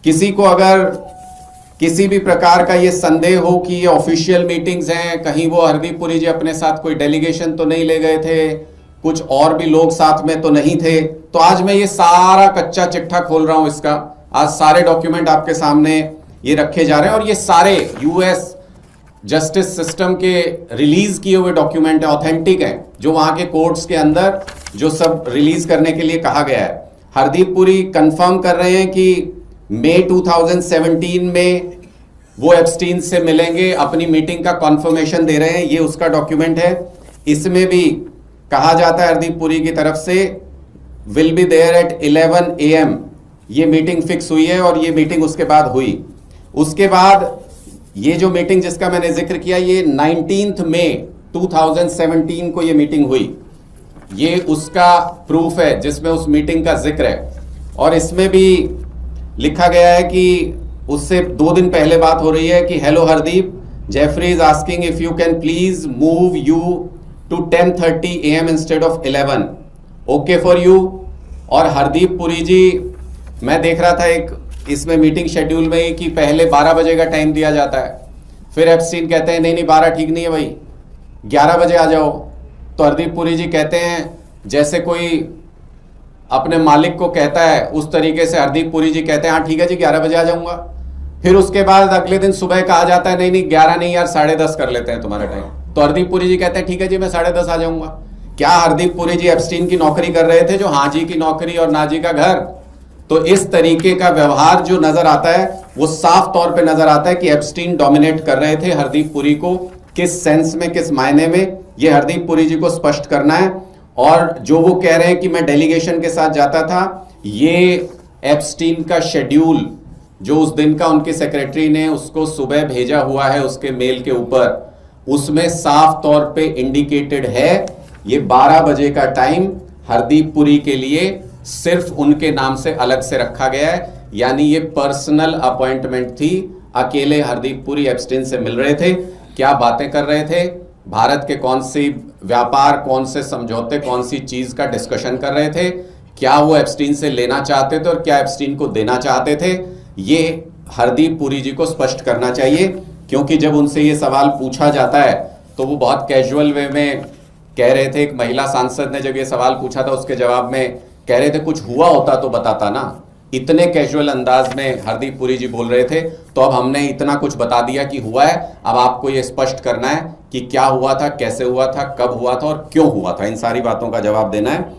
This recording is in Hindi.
किसी को अगर किसी भी प्रकार का ये संदेह हो कि ये ऑफिशियल मीटिंग्स हैं, कहीं वो हरदीप पुरी जी अपने साथ कोई डेलीगेशन तो नहीं ले गए थे, कुछ और भी लोग साथ में तो नहीं थे, तो आज मैं ये सारा कच्चा चिट्ठा खोल रहा हूं इसका। आज सारे डॉक्यूमेंट आपके सामने ये रखे जा रहे हैं और ये सारे यूएस जस्टिस सिस्टम के रिलीज किए हुए डॉक्यूमेंट है, ऑथेंटिक है, जो वहां के कोर्ट्स के अंदर जो सब रिलीज करने के लिए कहा गया है। हरदीप पुरी कंफर्म कर रहे हैं कि मई 2017 में वो एप्स्टीन से मिलेंगे, अपनी मीटिंग का कॉन्फर्मेशन दे रहे हैं, ये उसका डॉक्यूमेंट है। इसमें भी कहा जाता है हरदीप पुरी की तरफ से will be there at 11 AM, ये मीटिंग फिक्स हुई है और ये मीटिंग उसके बाद हुई। उसके बाद ये जो मीटिंग जिसका मैंने जिक्र किया, ये 19 मई 2017 को ये मीटिंग हुई, ये उसका प्रूफ है जिसमें उस मीटिंग का जिक्र है। और इसमें भी लिखा गया है कि उससे 2 दिन पहले बात हो रही है कि hello Hardeep, Jeffrey is asking if you can please move you to 10:30 AM instead of 11, okay for you. और हरदीप पुरी जी, मैं देख रहा था एक इसमें मीटिंग शेड्यूल में ही कि पहले 12 बजे का टाइम दिया जाता है, फिर एप्स्टीन कहते हैं नहीं नहीं 12 ठीक नहीं है भाई, 11 बजे आ जाओ। तो हरदीप पुरी जी कहते हैं जैसे कोई अपने मालिक को कहता है, उस तरीके से हरदीप पुरी जी कहते हैं हाँ ठीक है जी 11 बजे आ जाऊंगा। फिर उसके बाद अगले दिन सुबह कहा जाता है नहीं नहीं 11 नहीं यार 10:30 कर लेते हैं तुम्हारा टाइम। तो हरदीप पुरी जी कहते हैं ठीक है जी मैं 10:30 आ जाऊंगा। क्या हरदीप पुरी जी एप्स्टीन की नौकरी कर रहे थे, जो हाँ जी की नौकरी और ना जी का घर? तो इस तरीके का व्यवहार जो नजर आता है वो साफ तौर पे नजर आता है कि एप्स्टीन डोमिनेट कर रहे थे हरदीप पुरी को। किस सेंस में, किस मायने में, ये हरदीप पुरी जी को स्पष्ट करना है। और जो वो कह रहे हैं कि मैं डेलीगेशन के साथ जाता था, ये एप्स्टीन का शेड्यूल जो उस दिन का उनके सेक्रेटरी ने उसको सुबह भेजा हुआ है उसके मेल के ऊपर, उसमें साफ तौर पे इंडिकेटेड है ये 12 बजे का टाइम हरदीप पुरी के लिए सिर्फ उनके नाम से अलग से रखा गया है। यानी ये पर्सनल अपॉइंटमेंट थी, अकेले हरदीप पुरी एप्स्टीन से मिल रहे थे, क्या बातें कर रहे थे, भारत के कौन सी व्यापार, कौन से समझौते, कौन सी चीज का डिस्कशन कर रहे थे, क्या वो एप्स्टीन से लेना चाहते थे और क्या एप्स्टीन को देना चाहते थे, ये हरदीप पुरी जी को स्पष्ट करना चाहिए। क्योंकि जब उनसे ये सवाल पूछा जाता है तो वो बहुत कैजुअल वे में कह रहे थे। एक महिला सांसद ने जब ये सवाल पूछा था उसके जवाब में कह रहे थे कुछ हुआ होता तो बताता ना, इतने कैजुअल अंदाज में हरदीप पुरी जी बोल रहे थे। तो अब हमने इतना कुछ बता दिया कि हुआ है, अब आपको ये स्पष्ट करना है कि क्या हुआ था, कैसे हुआ था, कब हुआ था और क्यों हुआ था, इन सारी बातों का जवाब देना है।